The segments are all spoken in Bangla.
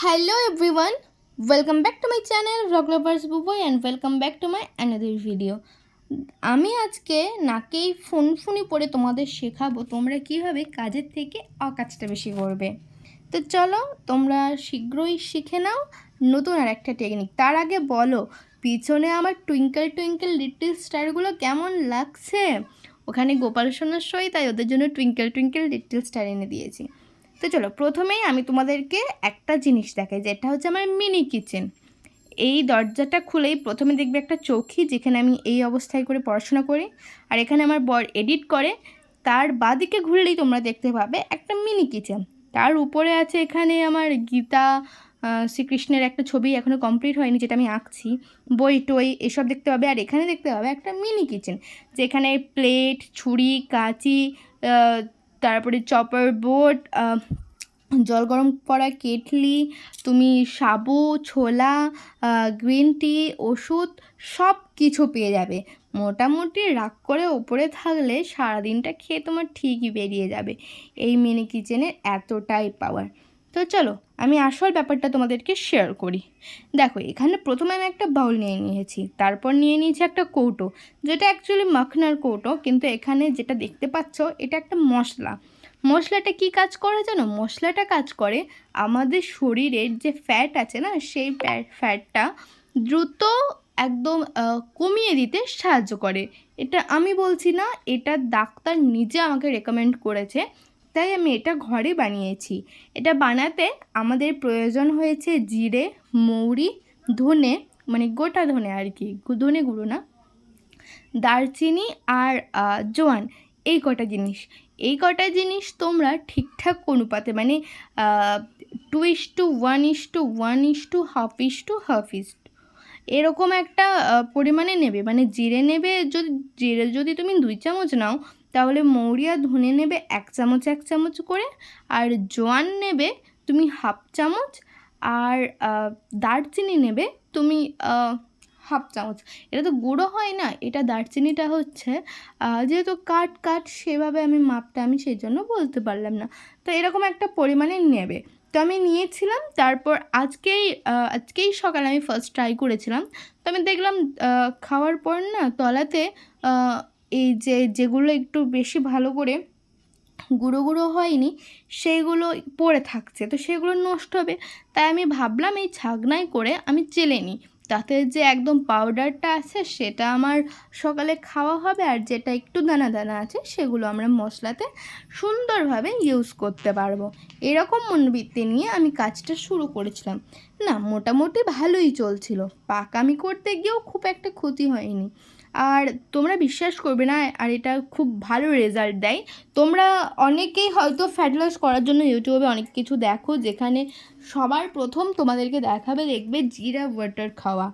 Hello everyone, welcome back to my channel Rock Lovers Buboy and welcome back to my another video. আমি আজকে নাকেই ফোনফুনি পরে তোমাদের শেখাবো তোমরা কিভাবে কাজের থেকে অকাজটা বেশি করবে। তো চলো তোমরা শীঘ্রই শিখে নাও নতুন আর একটা টেকনিক। তার আগে বলো পিছনে আমার টুইঙ্কেল টুইঙ্কেল লিটল স্টারগুলো কেমন লাগছে। ওখানে গোপাল সোনার সই, তাই ওদের জন্য টুইঙ্কেল টুইঙ্কেল লিটল স্টার এনে দিয়েছি। তো চলো প্রথমেই আমি তোমাদেরকে একটা জিনিস দেখাই, যেটা হচ্ছে আমার মিনি কিচেন। এই দরজাটা খুলেই প্রথমে দেখবে একটা চৌকি, যেখানে আমি এই অবস্থায় করে পড়াশোনা করি, আর এখানে আমার বর এডিট করে। তার বাদিকে ঘুরলেই তোমরা দেখতে পাবে একটা মিনি কিচেন। তার উপরে আছে এখানে আমার গীতা শ্রীকৃষ্ণের একটা ছবি এখনও কমপ্লিট হয়নি, যেটা আমি আঁকছি, বই টই এসব দেখতে পাবে। আর এখানে দেখতে পাবে একটা মিনি কিচেন, যেখানে প্লেট, ছুরি, কাঁচি, তারপরে চপার বোর্ড, জল গরম করা কেটলি, তুমি সাবু, ছোলা, গ্রিন টি, ওষুধ সব কিছু পেয়ে যাবে। মোটামুটি রাগ করে ওপরে থাকলে সারাদিনটা খেয়ে তোমার ঠিকই বেরিয়ে যাবে। এই মিনি কিচেনের এতটাই পাওয়ার। তো চলো আমি আসল ব্যাপারটা তোমাদেরকে শেয়ার করি। দেখো এখানে প্রথমে আমি একটা বাউল নিয়ে নিয়েছি, তারপর নিয়ে নিয়েছি একটা কৌটো, যেটা অ্যাকচুয়ালি মাখনার কৌটো, কিন্তু এখানে যেটা দেখতে পাচ্ছ এটা একটা মশলা। মশলাটা কি কাজ করে জানো? মশলাটা কাজ করে আমাদের শরীরের যে ফ্যাট আছে না, সেই ফ্যাটটা দ্রুত একদম কমিয়ে দিতে সাহায্য করে। এটা আমি বলছি না, এটা ডাক্তার নিজে আমাকে রেকমেন্ড করেছে, তাই আমি এটা ঘরে বানিয়েছি। এটা বানাতে আমাদের প্রয়োজন হয়েছে জিরে, মৌরি, ধনে, মানে গোটা ধনে আর কি, ধনে গুঁড়ো না, দারচিনি আর জোয়ান। এই কটা জিনিস তোমরা ঠিকঠাক অনুপাতে, মানে 2:1:1:1:1:1 এরকম একটা পরিমাণে নেবে। মানে জিরে নেবে, যদি তুমি 2 চামচ নাও, তাহলে মৌরি আর ধনে নেবে 1 চামচ 1 চামচ করে, আর জোয়ান নেবে তুমি 1/2 চামচ, আর দারচিনি নেবে তুমি 1/2 চামচ। এটা তো গুঁড়ো হয় না, এটা দারচিনিটা হচ্ছে যেহেতু কাট সেভাবে মাপটা আমি সেই জন্য বলতে পারলাম না। তো এরকম একটা পরিমাণে নেবে। তো আমি নিয়েছিলাম, তারপর আজকেই সকালে আমি ফার্স্ট ট্রাই করেছিলাম। তো আমি দেখলাম খাওয়ার পর না তলাতে এই যেগুলো একটু বেশি ভালো করে গুঁড়ো গুঁড়ো হয়নি সেইগুলো পড়ে থাকছে, তো সেগুলো নষ্ট হবে। তাই আমি ভাবলাম এই ছাকনায় করে আমি চেলে নিই, তাতে যে একদম পাউডারটা আছে সেটা আমার সকালে খাওয়া হবে, আর যেটা একটু দানা দানা আছে সেগুলো আমরা মশলাতে সুন্দরভাবে ইউজ করতে পারবো। এরকম মনোবৃত্তি নিয়ে আমি কাজটা শুরু করেছিলাম। না মোটামুটি ভালোই চলছিল, পাকামি করতে গিয়েও খুব একটা ক্ষতি হয়নি। আর তোমরা বিশ্বাস করবে না, আর এটা খুব ভালো রেজাল্ট দেয়। তোমরা অনেকেই হয়তো ফ্যাট লস করার জন্য ইউটিউবে অনেক কিছু দেখো, যেখানে সবার প্রথম তোমাদেরকে দেখাবে, দেখবে জিরা ওয়াটার খাওয়া।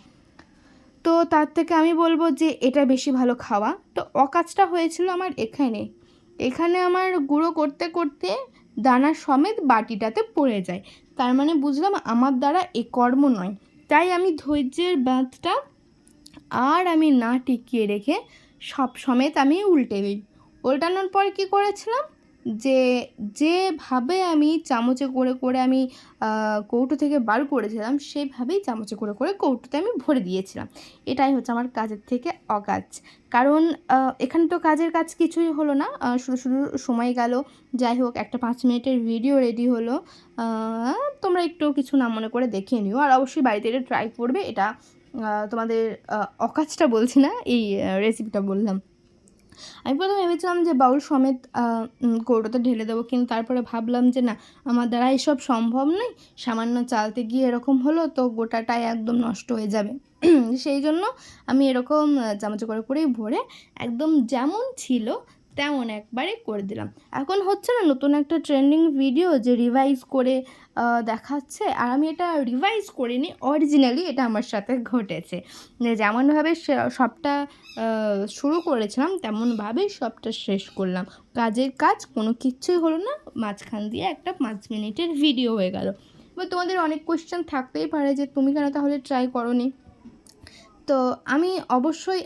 তো তার থেকে আমি বলবো যে এটা বেশি ভালো খাওয়া। তো অকাজটা হয়েছিল আমার এখানে আমার গুঁড়ো করতে করতে দানা সমেত বাটিটাতে পড়ে যায়। তার মানে বুঝলাম আমার দ্বারা এ কর্ম নয়। তাই আমি ধৈর্যের বাঁধটা আর আমি না টিকিয়ে রেখে সব সমেত আমি উল্টে দিই। উল্টানোর পর কী করেছিলাম, যেভাবে আমি চামচে করে করে আমি কৌটো থেকে বার করেছিলাম, সেভাবেই চামচে করে করে কৌটোতে আমি ভরে দিয়েছিলাম। এটাই হচ্ছে আমার কাজের থেকে অকাজ। কারণ এখানে তো কাজের কাজ কিছুই হলো না, শুধু শুধু সময় গেল। যাই হোক, একটা 5 মিনিটের ভিডিও রেডি হলো। তোমরা একটু কিছু না মনে করে দেখে নিও, আর অবশ্যই বাড়িতে এটা ট্রাই করবে। এটা তোমাদের অকাজটা বলছি না, এই রেসিপিটা বললাম। আমি প্রথমে ভেবেছিলাম যে বাউল সমেত কৌটোতে ঢেলে দেবো, কিন্তু তারপরে ভাবলাম যে না, আমার দ্বারা এসব সম্ভব নয়। সামান্য চালতে গিয়ে এরকম হলো তো গোটাটাই একদম নষ্ট হয়ে যাবে। সেই জন্য আমি এরকম চামচে করে করেই ভরে একদম যেমন ছিল তেমন একবারে করে দিলাম। এখন হচ্ছে না নতুন একটা ট্রেন্ডিং ভিডিও, যে রিভাইজ করে দেখাচ্ছে, আর আমি এটা রিভাইজ করিনি, অরিজিনালি এটা আমার সাথে ঘটেছে। যেমনভাবে সবটা শুরু করেছিলাম তেমনভাবেই সবটা শেষ করলাম। কাজের কাজ কোনো কিচ্ছুই হলো না, মাঝখান দিয়ে একটা 5 মিনিটের ভিডিও হয়ে গেল। এবার তোমাদের অনেক কোয়েশ্চেন থাকতেই পারে যে তুমি কেন তাহলে ট্রাই করোনি। তো আমি অবশ্যই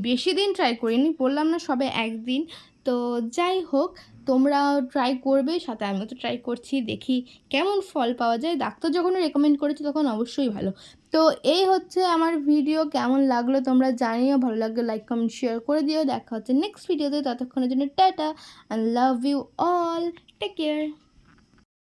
বেশি দিন ট্রাই করিনি, বললাম না সবে 1 দিন। তো যাই হোক, তোমরাও ট্রাই করবে, সাথে আমিও তো ট্রাই করছি, দেখি কেমন ফল পাওয়া যায়। ডাক্তার যখন রেকমেন্ড করেছে তখন অবশ্যই ভালো। তো এই হচ্ছে আমার ভিডিও, কেমন লাগলো তোমরা জানিও, ভালো লাগলে লাইক কমেন্ট শেয়ার করে দিও। দেখা হচ্ছে নেক্সট ভিডিওতে, ততক্ষণের জন্য tata and love you all, take care.